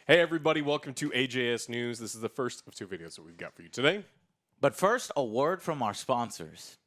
Hey everybody, welcome to AJS News. This is the first of two videos that we've got for you today. But first, a word from our sponsors.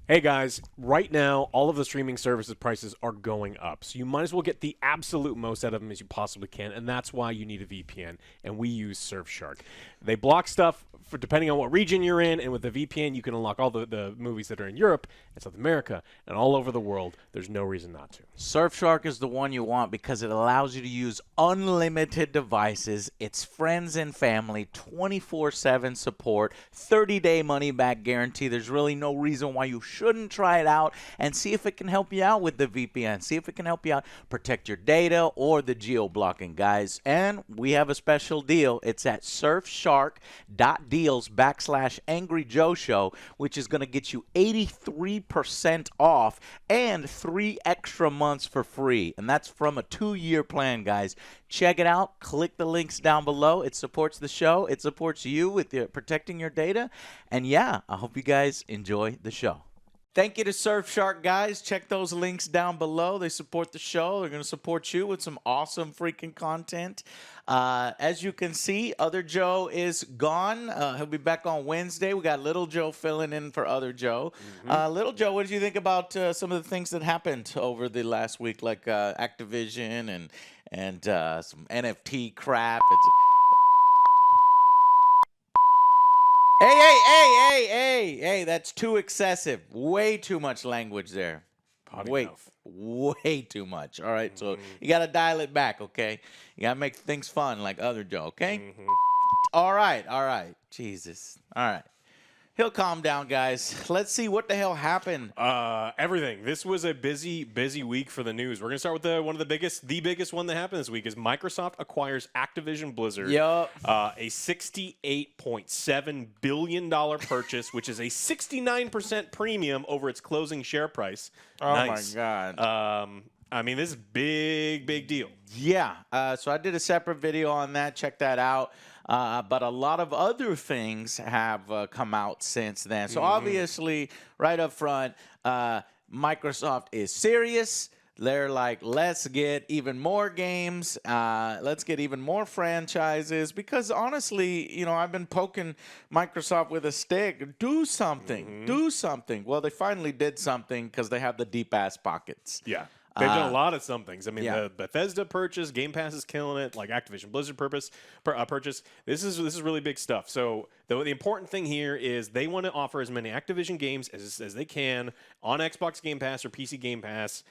Hey guys, right now all of the streaming services prices are going up, so you might as well get the absolute most out of them as you possibly can, and that's why you need a VPN, and we use Surfshark. They block stuff for depending on what region you're in, and with the VPN you can unlock all the movies that are in Europe and South America and all over the world. There's no reason not to. Surfshark is the one you want because it allows you to use unlimited devices. It's friends and family, 24/7 support, 30-day money-back guarantee. There's really no reason why you shouldn't try it out and see if it can help you out with the VPN. See if it can help you out protect your data or the geo-blocking, guys. And we have a special deal. It's at surfshark.deals/AngryJoeShow, which is going to get you 83% off and 3 extra months for free. And that's from a 2-year plan, guys. Check it out. Click the links down below. It supports the show. It supports you with protecting your data. And yeah, I hope you guys enjoy the show. Thank you to Surfshark, guys. Check those links down below. They support the show. They're going to support you with some awesome freaking content. As you can see, Other Joe is gone. He'll be back on Wednesday. We got Little Joe filling in for Other Joe. Little Joe, what did you think about some of the things that happened over the last week, like Activision and some NFT crap? Hey, that's too excessive. Way too much language there. Way too much. All right, so you got to dial it back, okay? You got to make things fun like Other Joe, okay? All right. Jesus. All right. He'll calm down, guys. Let's see what the hell happened. Everything. This was a busy week for the news. We're going to start with the biggest one that happened this week is Microsoft acquires Activision Blizzard. Yup. A $68.7 billion purchase, which is a 69% premium over its closing share price. Oh, nice. my God. I mean, this is big deal. Yeah. So I did a separate video on that. Check that out. But a lot of other things have come out since then. So obviously, right up front, Microsoft is serious. They're like, let's get even more games. Let's get even more franchises. Because honestly, you know, I've been poking Microsoft with a stick. Do something. Do something. Well, they finally did something because they have the deep-ass pockets. Yeah. They've done a lot of some things. I mean, yeah. the Bethesda purchase, Game Pass is killing it. Like Activision Blizzard purchase. This is really big stuff. So the important thing here is they want to offer as many Activision games as they can on Xbox Game Pass or PC Game Pass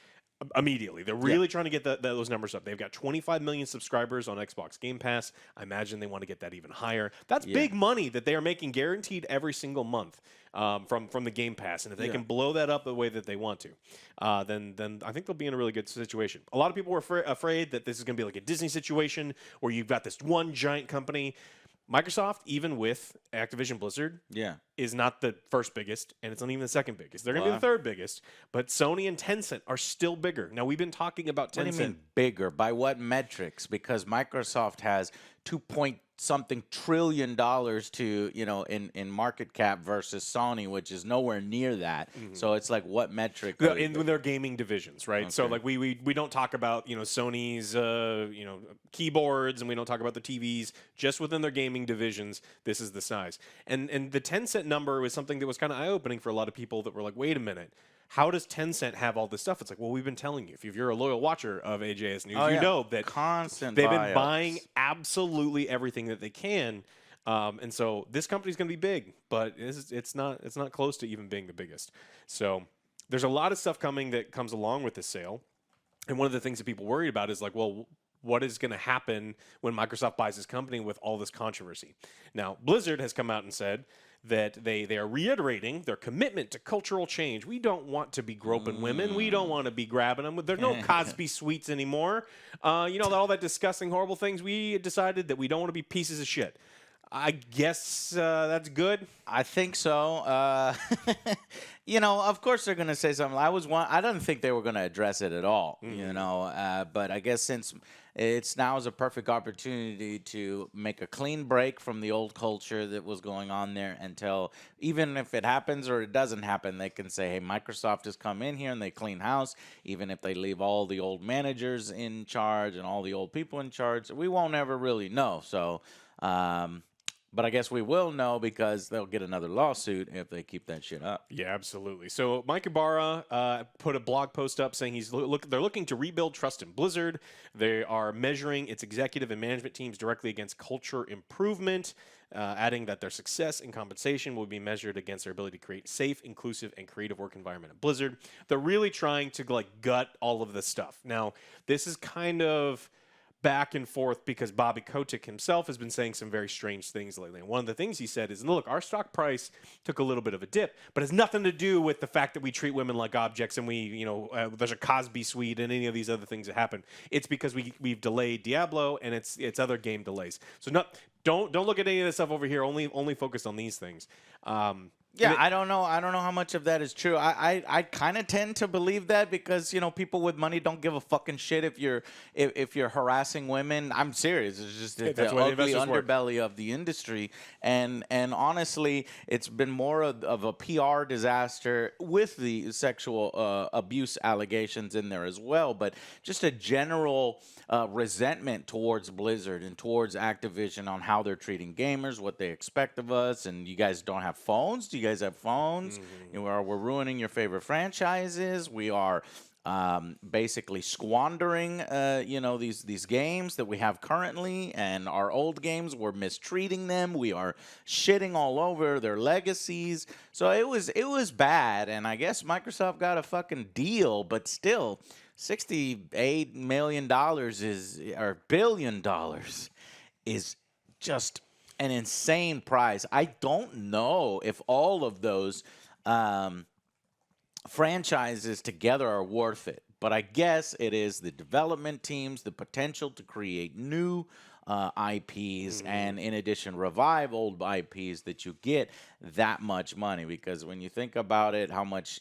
immediately. They're really trying to get those numbers up. They've got 25 million subscribers on Xbox Game Pass. I imagine they want to get that even higher. That's big money that they are making guaranteed every single month from the Game Pass. And if they can blow that up the way that they want to, then I think they'll be in a really good situation. A lot of people were afraid that this is going to be like a Disney situation where you've got this one giant company. Microsoft, even with Activision Blizzard, is not the first biggest, and it's not even the second biggest. They're going to be the third biggest, but Sony and Tencent are still bigger. Now, we've been talking about Tencent. What do you mean bigger? By what metrics? Because Microsoft has $2.something trillion to, you know, in market cap versus Sony, which is nowhere near that. So it's like, what metric? In their gaming divisions, right? Okay. So like we don't talk about, you know, Sony's keyboards, and we don't talk about the TVs. Just within their gaming divisions, this is the size. And the Tencent number was something that was kind of eye-opening for a lot of people that were like, wait a minute. How does Tencent have all this stuff? It's like, well, we've been telling you. If you're a loyal watcher of AJS News, you know that they've been buying absolutely everything that they can. And so this company's going to be big, but it's not close to even being the biggest. So there's a lot of stuff coming that comes along with this sale. And one of the things that people worried about is like, well, what is going to happen when Microsoft buys this company with all this controversy? Now, Blizzard has come out and said that they are reiterating their commitment to cultural change. We don't want to be groping women. We don't want to be grabbing them. There's no Cosby suites anymore. You know, all that disgusting, horrible things. We decided that we don't want to be pieces of shit. I guess that's good. I think so. You know, of course they're going to say something. I didn't think they were going to address it at all, you know. But I guess since It's now is a perfect opportunity to make a clean break from the old culture that was going on there until, even if it happens or it doesn't happen, they can say, hey, Microsoft has come in here and they clean house. Even if they leave all the old managers in charge and all the old people in charge, we won't ever really know. So, but I guess we will know because they'll get another lawsuit if they keep that shit up. Yeah, absolutely. So Mike Ibarra put a blog post up saying they're looking to rebuild trust in Blizzard. They are measuring its executive and management teams directly against culture improvement, adding that their success and compensation will be measured against their ability to create safe, inclusive, and creative work environment at Blizzard. They're really trying to gut all of this stuff. Now, this is kind of back and forth because Bobby Kotick himself has been saying some very strange things lately. And one of the things he said is, look, our stock price took a little bit of a dip, but it has nothing to do with the fact that we treat women like objects and there's a Cosby suite and any of these other things that happen. It's because we've delayed Diablo and it's other game delays. So don't look at any of this stuff over here. Only focus on these things. Yeah, I don't know how much of that is true. I kind of tend to believe that because people with money don't give a fucking shit if you're harassing women. I'm serious. It's just the ugly underbelly of the industry, and honestly, it's been more of a PR disaster with the sexual abuse allegations in there as well. But just a general resentment towards Blizzard and towards Activision on how they're treating gamers, what they expect of us, and you guys don't have phones. Do you guys have phones? We're ruining your favorite franchises. We are basically squandering, these games that we have currently, and our old games, we're mistreating them. We are shitting all over their legacies. So it was bad, and I guess Microsoft got a fucking deal, but still, $68 million or $1 billion is just an insane price. I don't know if all of those franchises together are worth it, but I guess it is the development teams, the potential to create new IPs, and in addition, revive old IPs that you get that much money. Because when you think about it, how much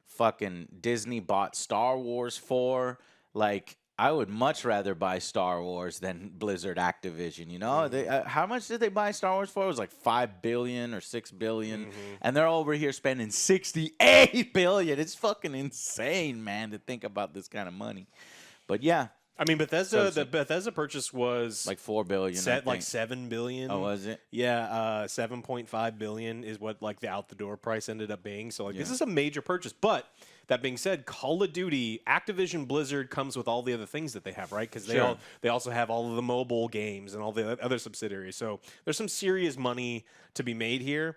fucking Disney bought Star Wars for, I would much rather buy Star Wars than Blizzard Activision. How much did they buy Star Wars for? It was like $5 billion or $6 billion, and they're over here spending $68 billion. It's fucking insane, man, to think about this kind of money. But yeah. I mean, the Bethesda purchase was like $4 billion. Like $7 billion. Oh, was it? Yeah, $7.5 billion is what the out the door price ended up being. So this is a major purchase. But that being said, Call of Duty, Activision Blizzard comes with all the other things that they have, right? Because they also have all of the mobile games and all the other subsidiaries. So there's some serious money to be made here.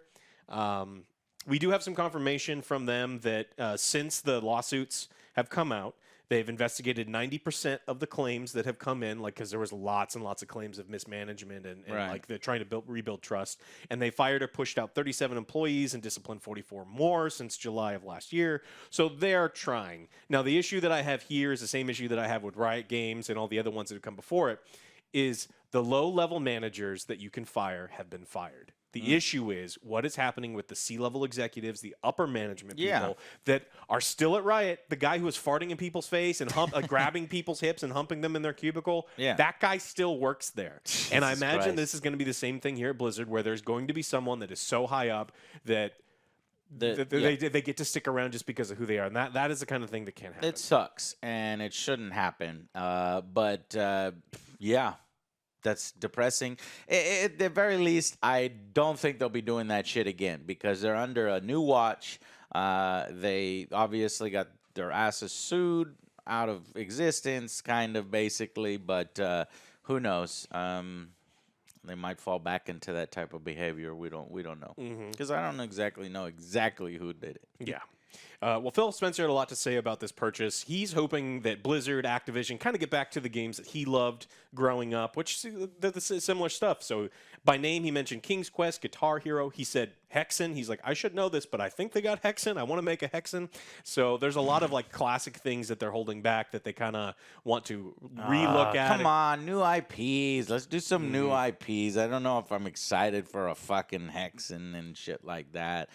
We do have some confirmation from them that since the lawsuits have come out, they've investigated 90% of the claims that have come in, because there was lots and lots of claims of mismanagement and they're trying to rebuild trust. And they fired or pushed out 37 employees and disciplined 44 more since July of last year. So they're trying. Now, the issue that I have here is the same issue that I have with Riot Games and all the other ones that have come before it, is the low-level managers that you can fire have been fired. The issue is what is happening with the C-level executives, the upper management people that are still at Riot. The guy who was farting in people's face and grabbing people's hips and humping them in their cubicle, that guy still works there. And I imagine this is going to be the same thing here at Blizzard, where there's going to be someone that is so high up that they get to stick around just because of who they are. And that is the kind of thing that can't happen. It sucks, and it shouldn't happen. But that's depressing. At the very least, I don't think they'll be doing that shit again because they're under a new watch. They obviously got their asses sued out of existence, kind of basically, but who knows? They might fall back into that type of behavior. We don't know because I don't know exactly who did it. Yeah. Well, Phil Spencer had a lot to say about this purchase. He's hoping that Blizzard, Activision kind of get back to the games that he loved growing up, which is similar stuff. So by name, he mentioned King's Quest, Guitar Hero. He said Hexen. He's like, I should know this, but I think they got Hexen. I want to make a Hexen. So there's a lot of classic things that they're holding back that they kind of want to relook at. Come on, new IPs. Let's do some new IPs. I don't know if I'm excited for a fucking Hexen and shit like that.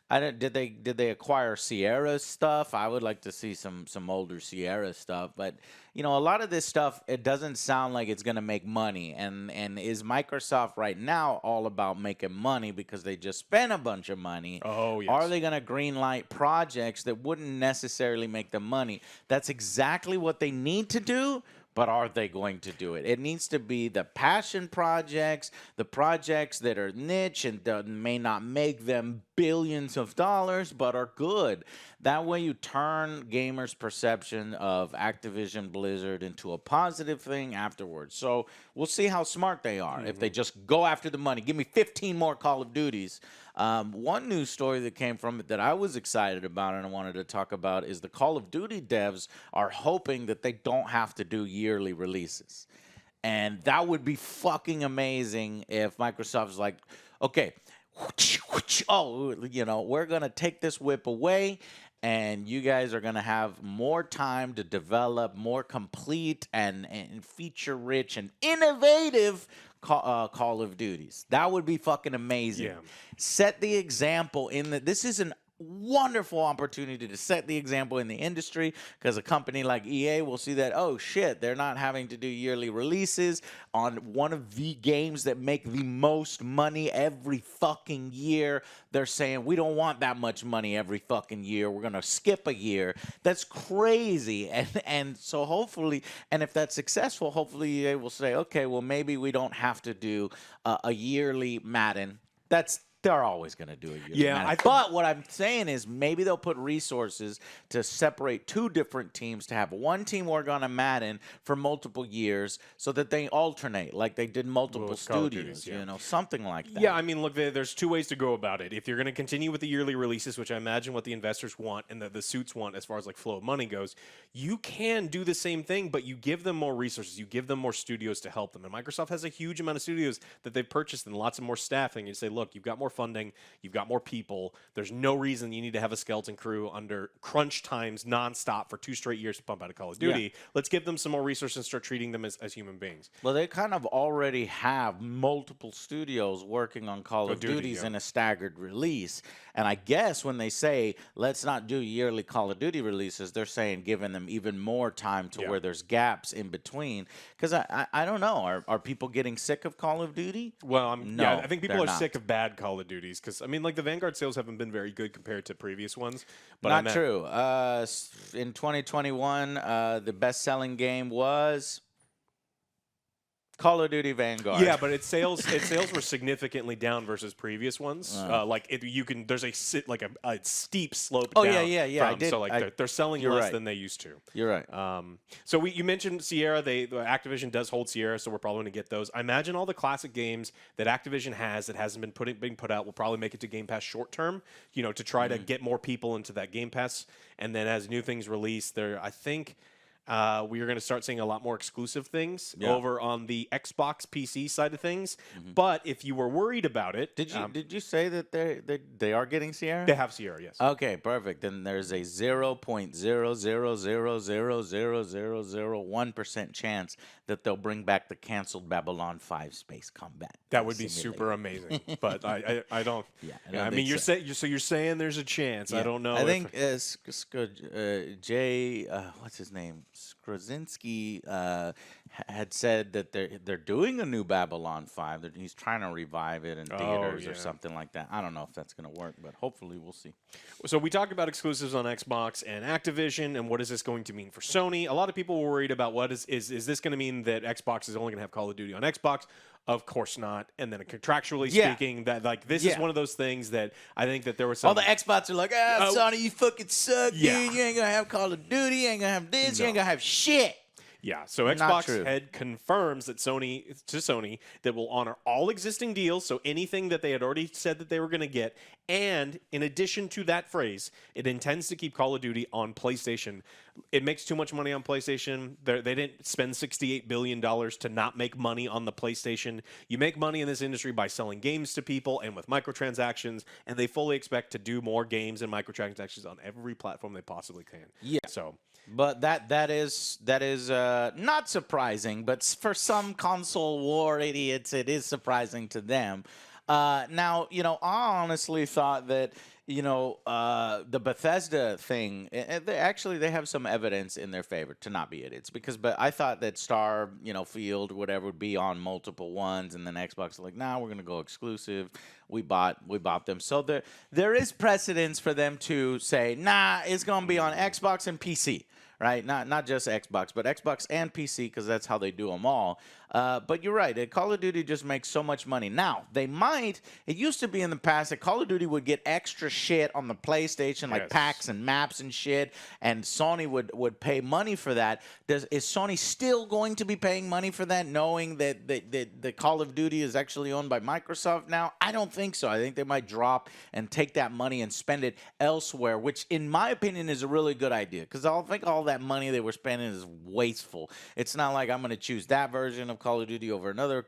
Did they acquire Sierra stuff? I would like to see some older Sierra stuff, but a lot of this stuff, it doesn't sound like it's going to make money. And is Microsoft right now all about making money because they just spent a bunch of money? Oh, yes. Are they going to greenlight projects that wouldn't necessarily make them money? That's exactly what they need to do. But are they going to do it? It needs to be the passion projects, the projects that are niche and may not make them billions of dollars, but are good. That way you turn gamers' perception of Activision Blizzard into a positive thing afterwards. So we'll see how smart they are. If they just go after the money, give me 15 more Call of Duties. One news story that came from it that I was excited about and I wanted to talk about is the Call of Duty devs are hoping that they don't have to do yearly releases. And that would be fucking amazing if Microsoft's like, okay, we're going to take this whip away and you guys are going to have more time to develop more complete and feature-rich and innovative Call of Duties. That would be fucking amazing. Yeah. Set the example this is an wonderful opportunity to set the example in the industry because a company like EA will see that, oh shit, they're not having to do yearly releases on one of the games that make the most money every fucking year. They're saying, we don't want that much money every fucking year. We're going to skip a year. That's crazy. And so hopefully, and if that's successful, hopefully EA will say, okay, well, maybe we don't have to do a yearly Madden. They're always going to do it. Yeah, but what I'm saying is maybe they'll put resources to separate two different teams to have one team work on a Madden for multiple years so that they alternate like they did multiple studios, something like that. Yeah, I mean, look, there's two ways to go about it. If you're going to continue with the yearly releases, which I imagine what the investors want and the suits want as far as like flow of money goes, you can do the same thing, but you give them more resources. You give them more studios to help them. And Microsoft has a huge amount of studios that they've purchased and lots of more staffing. You say, look, you've got more funding, you've got more people. There's no reason you need to have a skeleton crew under crunch times nonstop for 2 straight years to pump out a Call of Duty. Yeah. Let's give them some more resources and start treating them as human beings. Well, they kind of already have multiple studios working on Call of Duties in a staggered release. And I guess when they say, let's not do yearly Call of Duty releases, they're saying giving them even more time to where there's gaps in between. Because I don't know. Are people getting sick of Call of Duty? Well, I think people are sick of bad Call of Duties. Because, I mean, like the Vanguard sales haven't been very good compared to previous ones. But not true. In 2021, the best-selling game was Call of Duty Vanguard. Yeah, but its sales were significantly down versus previous ones. There's a steep slope down. Yeah. So they're selling less than they used to. You're right. So you mentioned Sierra. Activision does hold Sierra, so we're probably going to get those. I imagine all the classic games that Activision has that hasn't been being put out will probably make it to Game Pass short term. To try to get more people into that Game Pass, and then as new things release, I think. We are going to start seeing a lot more exclusive things over on the Xbox PC side of things. Mm-hmm. But if you were worried about it, did you say that they are getting Sierra? They have Sierra, yes. Okay, perfect. Then there's a 0.0000001% chance that they'll bring back the canceled Babylon 5 Space Combat. That would be super amazing. But I don't. Yeah, I mean, you're saying there's a chance. Yeah. I don't know. I think what's his name? Krasinski had said that they're doing a new Babylon 5. He's trying to revive it in theaters or something like that. I don't know if that's going to work, but hopefully we'll see. So we talked about exclusives on Xbox and Activision, and what is this going to mean for Sony? A lot of people were worried about is this going to mean that Xbox is only going to have Call of Duty on Xbox? Of course not. And then contractually speaking, that this is one of those things that I think that there was some... All the Xbox are like, Sony, you fucking suck, dude. You ain't going to have Call of Duty. You ain't going to have this. You ain't going to have shit. Yeah, so Xbox head confirms that Sony that will honor all existing deals, so anything that they had already said that they were going to get, and in addition to that phrase, it intends to keep Call of Duty on PlayStation. It makes too much money on PlayStation. They didn't spend $68 billion to not make money on the PlayStation. You make money in this industry by selling games to people and with microtransactions, and they fully expect to do more games and microtransactions on every platform they possibly can. Yeah. So... But that is not surprising, but for some console war idiots, it is surprising to them. Now, I honestly thought that The Bethesda thing, they have some evidence in their favor to not be idiots. But I thought that Field, whatever, would be on multiple ones, and then Xbox is like, nah, we're gonna go exclusive. We bought them. So there is precedence for them to say, nah, it's gonna be on Xbox and PC. Right, not just Xbox, but Xbox and PC, because that's how they do them all. But you're right. Call of Duty just makes so much money. Now, they might. It used to be in the past that Call of Duty would get extra shit on the PlayStation, like packs and maps and shit, and Sony would pay money for that. Is Sony still going to be paying money for that, knowing that the Call of Duty is actually owned by Microsoft now? I don't think so. I think they might drop and take that money and spend it elsewhere, which, in my opinion, is a really good idea, because I think all that money they were spending is wasteful. It's not like I'm going to choose that version of Call of Duty over another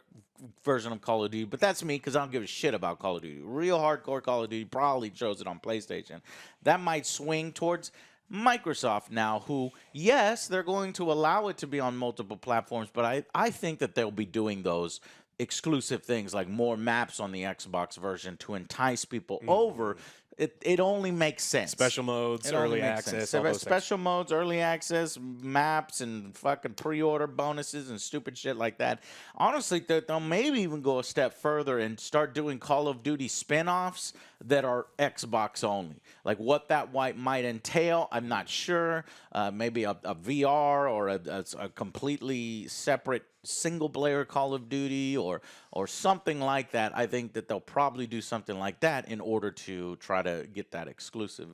version of Call of Duty, but that's me, because I don't give a shit about Call of Duty. Real hardcore Call of Duty probably chose it on PlayStation. That might swing towards Microsoft now, who, yes, they're going to allow it to be on multiple platforms, but I think that they'll be doing those exclusive things like more maps on the Xbox version to entice people over. It only makes sense. Special modes, early access, all those special modes, early access, maps, and fucking pre-order bonuses and stupid shit like that. Honestly, they'll maybe even go a step further and start doing Call of Duty spin-offs that are Xbox only. Like what that might entail, I'm not sure. Maybe a VR or a completely separate single-player Call of Duty or something like that. I think that they'll probably do something like that in order to try to get that exclusive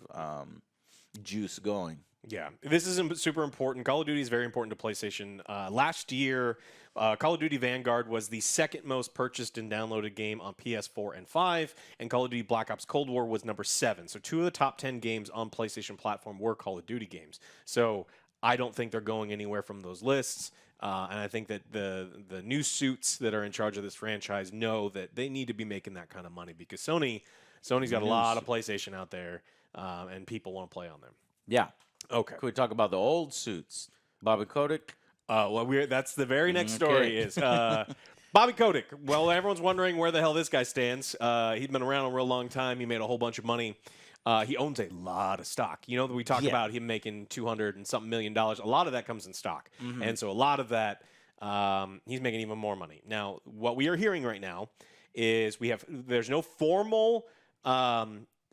juice going. Yeah, this is super important. Call of Duty is very important to PlayStation. Last year, Call of Duty Vanguard was the second most purchased and downloaded game on PS4 and 5, and Call of Duty Black Ops Cold War was number 7. So 2 of the top 10 games on PlayStation platform were Call of Duty games. So I don't think they're going anywhere from those lists. And I think that the new suits that are in charge of this franchise know that they need to be making that kind of money, because Sony's got a lot of PlayStation out there, and people want to play on them. Yeah. Okay. Could we talk about the old suits? Bobby Kotick? That's the very next story is Bobby Kotick. Well, everyone's wondering where the hell this guy stands. He's been around a real long time. He made a whole bunch of money. He owns a lot of stock. We talk about him making $200 and something million. A lot of that comes in stock. And so a lot of that, he's making even more money. Now, what we are hearing right now is there's no formal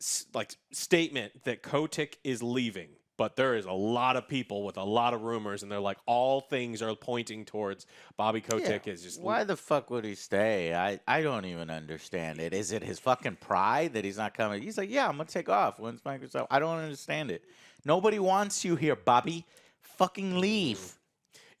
statement that Kotick is leaving. But there is a lot of people with a lot of rumors, and they're like, all things are pointing towards Bobby Kotick is just. Why the fuck would he stay? I don't even understand it. Is it his fucking pride that he's not coming? He's like, yeah, I'm gonna take off. When's Microsoft? I don't understand it. Nobody wants you here, Bobby. Fucking leave.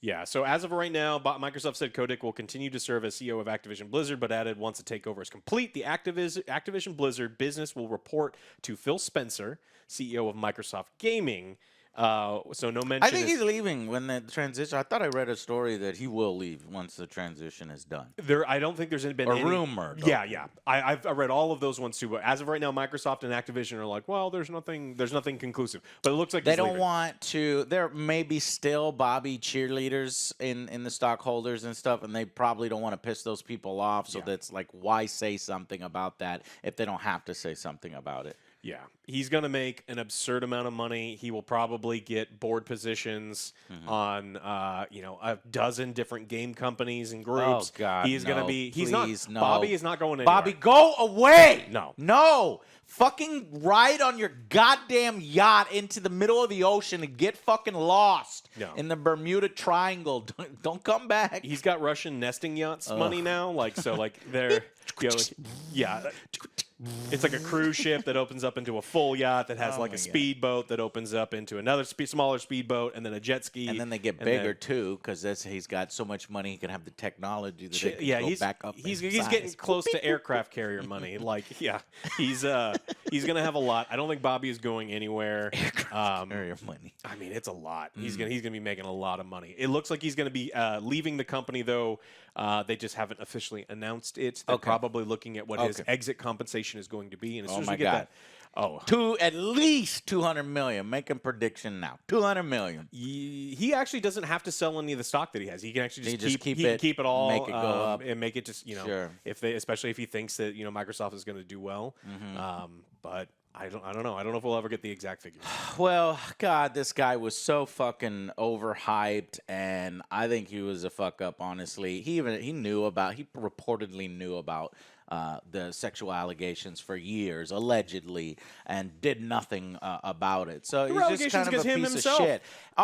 Yeah, so as of right now, Microsoft said Kotick will continue to serve as CEO of Activision Blizzard, but added once the takeover is complete, the Activision Blizzard business will report to Phil Spencer, CEO of Microsoft Gaming. So no mention. I think he's leaving when the transition. I thought I read a story that he will leave once the transition is done. I don't think there's been any rumor. Yeah. I read all of those ones too. But as of right now, Microsoft and Activision are like, well, there's nothing conclusive. But it looks like they don't want to. There may be still Bobby cheerleaders in the stockholders and stuff, and they probably don't want to piss those people off. So that's like, why say something about that if they don't have to say something about it? Yeah, he's going to make an absurd amount of money. He will probably get board positions on, a dozen different game companies and groups. Oh God, he's going to be. He's please, not. no. Bobby is not going anywhere. Bobby, go away. No. Fucking ride on your goddamn yacht into the middle of the ocean and get fucking lost in the Bermuda Triangle. Don't come back. He's got Russian nesting yachts money now. They're, yeah. It's like a cruise ship that opens up into a full yacht that has a speedboat that opens up into another smaller speedboat, and then a jet ski. And then they get bigger too, because he's got so much money he can have the technology that they can go back up. He's getting close to aircraft carrier money. He's gonna have a lot. I don't think Bobby is going anywhere. Aircraft carrier money. I mean, it's a lot. He's gonna be making a lot of money. It looks like he's gonna be leaving the company though. They just haven't officially announced it. They're probably looking at what his exit compensation is going to be, and as soon as we get that, at least $200 million. Making prediction now. $200 million. He actually doesn't have to sell any of the stock that he has. He can actually just keep it all, make it go up, and make it just especially if he thinks that Microsoft is going to do well. But I don't know. I don't know if we'll ever get the exact figures. Well, God, this guy was so fucking overhyped, and I think he was a fuck up. Honestly, he reportedly knew about the sexual allegations for years, allegedly, and did nothing about it. So he's just kind of a piece of shit.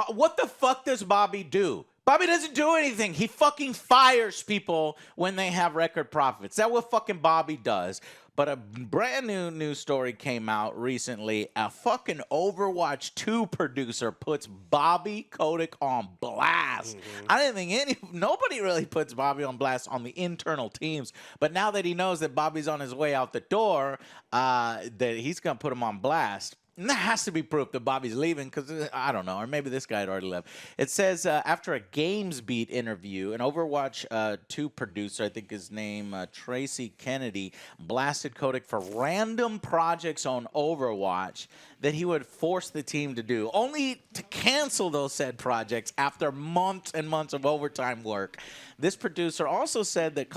What the fuck does Bobby do? Bobby doesn't do anything. He fucking fires people when they have record profits. That's what fucking Bobby does. But a brand new news story came out recently. A fucking Overwatch 2 producer puts Bobby Kotick on blast. I didn't think nobody really puts Bobby on blast on the internal teams. But now that he knows that Bobby's on his way out the door, that he's going to put him on blast. And that has to be proof that Bobby's leaving because, I don't know, or maybe this guy had already left. It says, after a GamesBeat interview, an Overwatch 2 producer, I think his name, Tracy Kennedy, blasted Kotick for random projects on Overwatch that he would force the team to do, only to cancel those said projects after months and months of overtime work. This producer also said that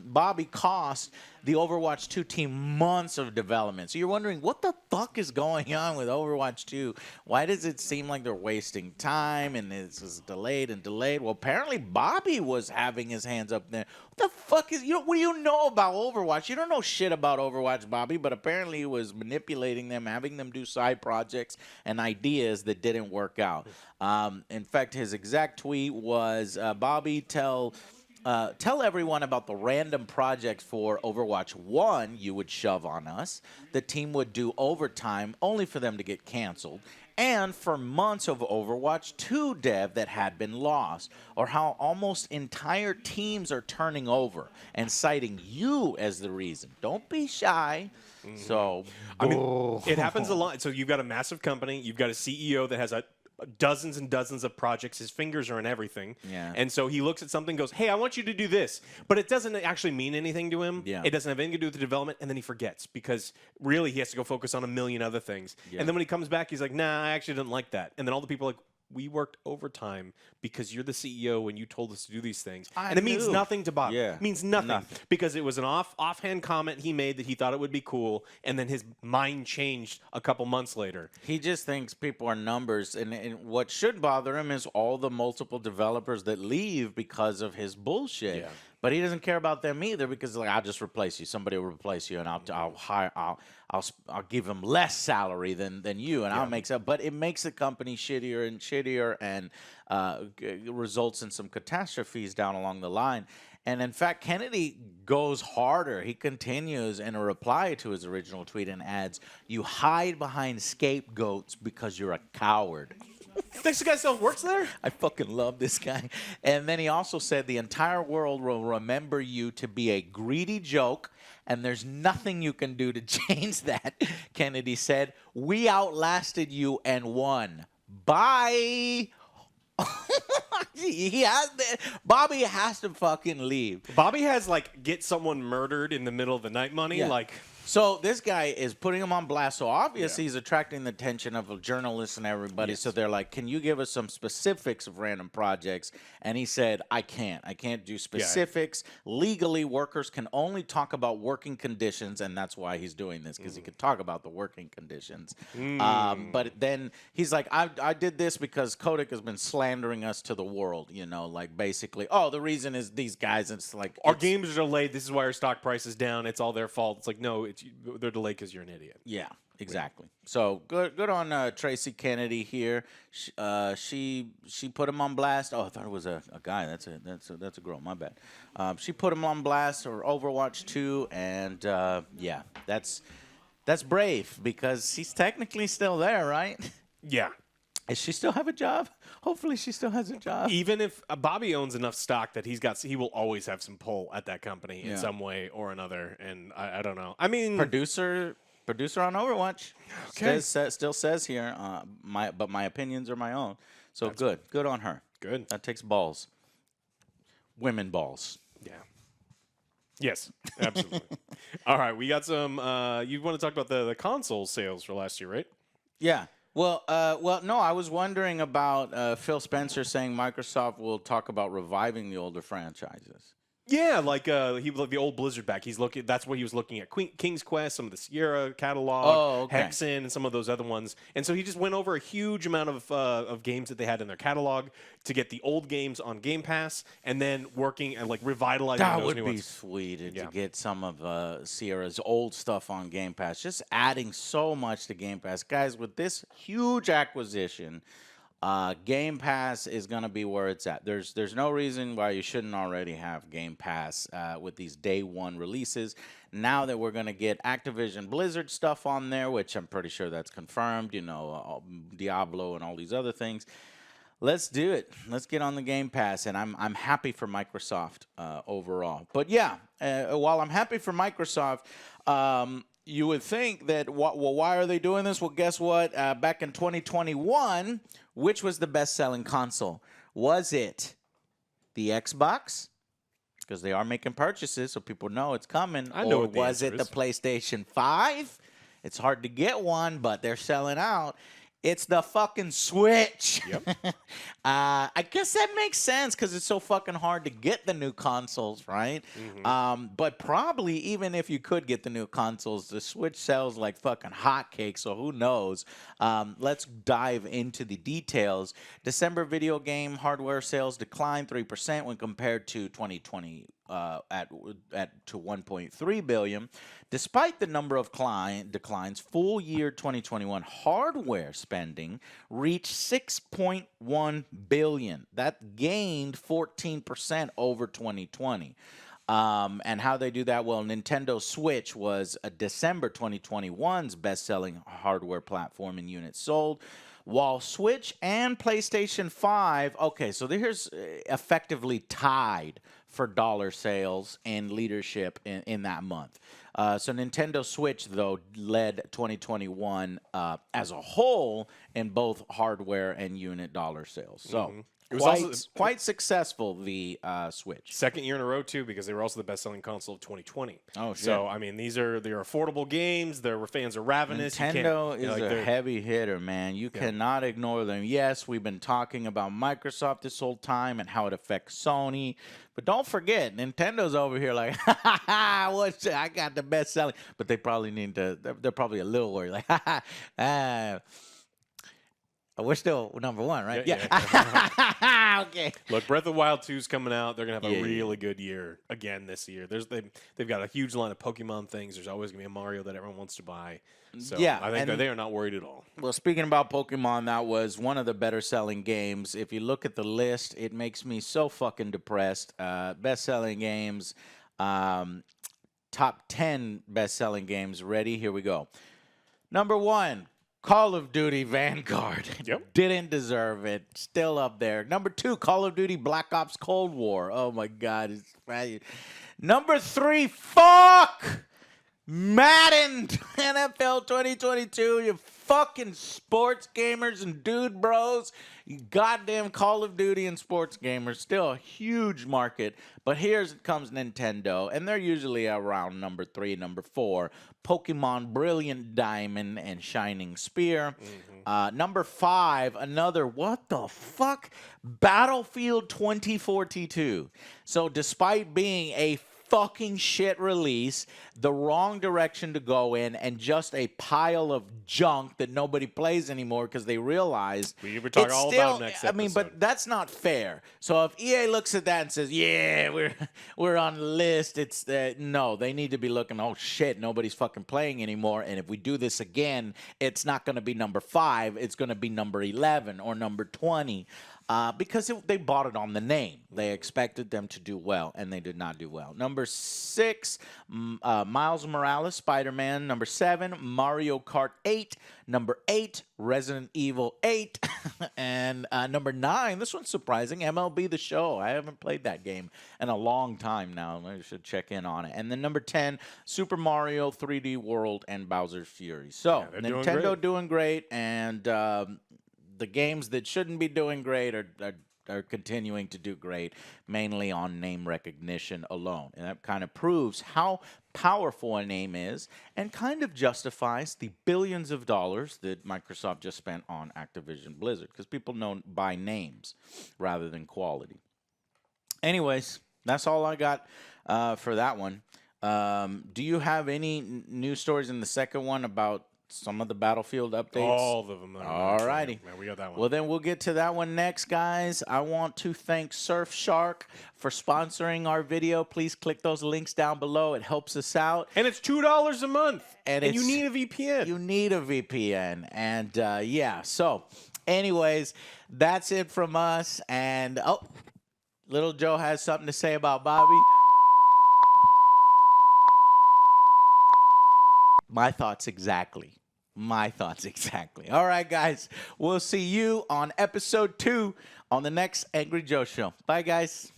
Bobby cost the Overwatch 2 team months of development. So you're wondering, what the fuck is going on with Overwatch 2? Why does it seem like they're wasting time and it's just delayed and delayed? Well, apparently Bobby was having his hands up there. What the fuck what do you know about Overwatch? You don't know shit about Overwatch, Bobby, but apparently he was manipulating them, having them do side projects and ideas that didn't work out. In fact, his exact tweet was, Bobby, tell everyone about the random projects for Overwatch 1 you would shove on us. The team would do overtime only for them to get canceled. And for months of Overwatch 2 dev that had been lost. Or how almost entire teams are turning over and citing you as the reason. Don't be shy. So, I mean, it happens a lot. So you've got a massive company. You've got a CEO that has dozens and dozens of projects. His fingers are in everything. Yeah. And so he looks at something and goes, hey, I want you to do this. But it doesn't actually mean anything to him. Yeah. It doesn't have anything to do with the development. And then he forgets because really he has to go focus on a million other things. Yeah. And then when he comes back, he's like, nah, I actually didn't like that. And then all the people are like, we worked overtime because you're the CEO and you told us to do these things. And it means nothing to Bob. Yeah. It means nothing. Because it was an offhand comment he made that he thought it would be cool, and then his mind changed a couple months later. He just thinks people are numbers, and what should bother him is all the multiple developers that leave because of his bullshit. Yeah. But he doesn't care about them either because, like, I'll just replace you. Somebody will replace you, and I'll give him less salary than you, and I'll make some. But it makes the company shittier and shittier, and results in some catastrophes down along the line. And in fact, Kennedy goes harder. He continues in a reply to his original tweet and adds, "You hide behind scapegoats because you're a coward." Thinks the guy still works there? I fucking love this guy. And then he also said the entire world will remember you to be a greedy joke, and there's nothing you can do to change that. Kennedy said, we outlasted you and won. Bye. Bobby has to fucking leave. Bobby has, like, get someone murdered in the middle of the night money. Yeah. Like, so this guy is putting him on blast. So obviously he's attracting the attention of journalists and everybody. Yes. So they're like, can you give us some specifics of random projects? And he said, I can't do specifics. Yeah. Legally, workers can only talk about working conditions. And that's why he's doing this, because he could talk about the working conditions. But then he's like, I did this because Kotick has been slandering us to the world. You know, like basically, the reason is these guys. And it's like, our games are delayed. This is why our stock price is down. It's all their fault. It's like, no, they're delayed because you're an idiot. Yeah, exactly. So good on Tracy Kennedy here. She put him on blast. Oh, I thought it was a guy. That's a girl. My bad. She put him on blast for Overwatch 2, and yeah, that's brave because he's technically still there, right? Yeah. Does she still have a job? Hopefully she still has a job. Even if Bobby owns enough stock that he will always have some pull at that company in some way or another. And I don't know. I mean, producer on Overwatch. Okay. Still says here, but my opinions are my own. So good on her. Good. That takes balls. Women balls. Yeah. Yes, absolutely. All right, we got some. You want to talk about the console sales for last year, right? Yeah. Well, no, I was wondering about Phil Spencer saying Microsoft will talk about reviving the older franchises. Yeah, like he like the old Blizzard back. He's looking. That's what he was looking at. King's Quest, some of the Sierra catalog, Oh, okay. Hexen, and some of those other ones. And so he just went over a huge amount of games that they had in their catalog to get the old games on Game Pass, and then working and like revitalizing That those would new be ones. sweet Yeah. to get some of Sierra's old stuff on Game Pass. Just adding so much to Game Pass. Guys, with this huge acquisition, Game Pass is going to be where it's at. There's no reason why you shouldn't already have Game Pass with these day one releases. Now that we're going to get Activision Blizzard stuff on there, which I'm pretty sure that's confirmed, Diablo and all these other things. Let's do it. Let's get on the Game Pass, and I'm happy for Microsoft overall. But yeah, while I'm happy for Microsoft, you would think that, why are they doing this? Well, guess what? Back in 2021, which was the best-selling console? Was it the Xbox? Because they are making purchases, so people know it's coming. I know or what the was answer it the is. PlayStation 5? It's hard to get one, but they're selling out. It's the fucking Switch. Yep. I guess that makes sense because it's so fucking hard to get the new consoles, right? But probably even if you could get the new consoles, the Switch sells like fucking hotcakes, so who knows? Let's dive into the details. December video game hardware sales declined 3% when compared to 2020 to 1.3 billion. Despite the number of declines, full year 2021 hardware spending reached 6.1 billion. That gained 14% over 2020. And how they do that? Well, Nintendo Switch was December 2021's best-selling hardware platform in units sold, while Switch and PlayStation 5, okay, so here's effectively tied for dollar sales and leadership in that month. So Nintendo Switch, though, led 2021 as a whole in both hardware and unit dollar sales. So It was quite successful, the Switch. second year in a row too, because they were also the best-selling console of 2020. Oh, shit. So I mean, they're affordable games. Their fans are ravenous. Nintendo is they're- a heavy hitter, man. You cannot ignore them. Yes, we've been talking about Microsoft this whole time and how it affects Sony, but don't forget, Nintendo's over here like, I got the best selling, but they probably need to. They're probably a little worried, like, we're still number one, right? Yeah. Okay. Look, Breath of the Wild 2 is coming out. They're gonna have Yeah, a really good year again this year. They've got a huge line of Pokemon things. There's always gonna be a Mario that everyone wants to buy. So Yeah, I think that and- they are not worried at all. Well, speaking about Pokemon, that was one of the better selling games. If you look at the list, it makes me so fucking depressed. Best selling games, top 10 best selling games. Ready? Here we go. Number 1, Call of Duty Vanguard. Yep. Didn't deserve it. Still up there. Number 2, Call of Duty Black Ops Cold War. Oh my God. Number 3, fuck Madden NFL 2022. You fucking sports gamers and dude bros. You goddamn Call of Duty and sports gamers. Still a huge market. But here's comes Nintendo, and they're usually around number 3, number 4. Pokemon Brilliant Diamond and Shining Spear. Number 5, another, what the fuck? Battlefield 2042. So despite being a fucking shit release, the wrong direction to go in, and just a pile of junk that nobody plays anymore because they realized We were talking it's all still, about next I mean, episode. but that's not fair. So if EA looks at that and says, "Yeah, we're on the list," it's no, they need to be looking. Oh shit, nobody's fucking playing anymore. And if we do this again, it's not going to be number 5. It's going to be number 11 or number 20. Because they bought it on the name. They expected them to do well, and they did not do well. Number 6, Miles Morales, Spider-Man. Number 7, Mario Kart 8. Number 8, Resident Evil 8. And number 9, this one's surprising, MLB The Show. I haven't played that game in a long time now. I should check in on it. And then number 10, Super Mario 3D World and Bowser's Fury. So, Yeah, they're Nintendo doing great, and the games that shouldn't be doing great are continuing to do great, mainly on name recognition alone. And that kind of proves how powerful a name is, and kind of justifies the billions of dollars that Microsoft just spent on Activision Blizzard, because people know by names rather than quality. Anyways, That's all I got for that one. Do you have any news stories in the second one about some of the Battlefield updates? All of them. All righty. Man, we got that one. Well, then we'll get to that one next, guys. I want to thank Surfshark for sponsoring our video. Please click those links down below. It helps us out. And it's $2 a month. And you need a VPN. You need a VPN. And, yeah. So, anyways, that's it from us. And, oh, Little Joe has something to say about Bobby. My thoughts exactly. All right, guys. We'll see you on episode 2 on the next Angry Joe Show. Bye, guys.